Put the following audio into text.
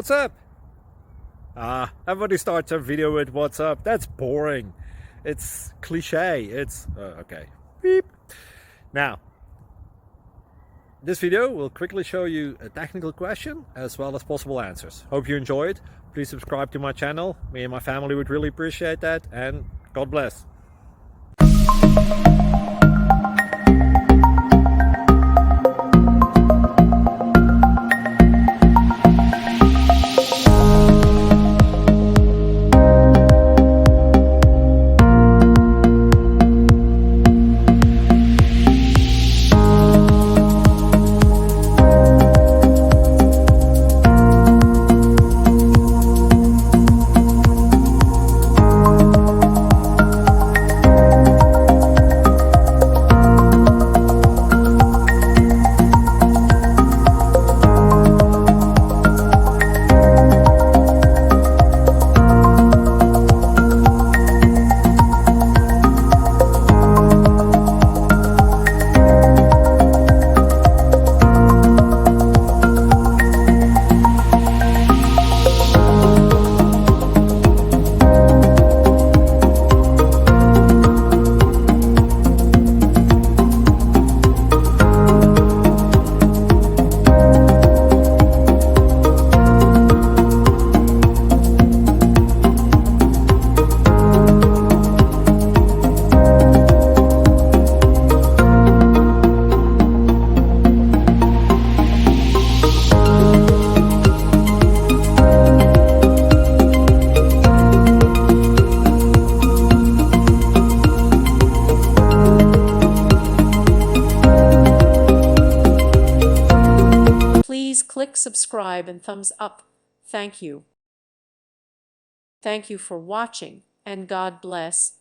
What's up? Everybody starts a video with what's up. That's boring. It's cliche. It's okay. Beep. Now, this video will quickly show you a technical question as well as possible answers. Hope you enjoy it. Please subscribe to my channel. Me and my family would really appreciate that, and God bless. Please click subscribe and thumbs up. Thank you. Thank you for watching, and God bless.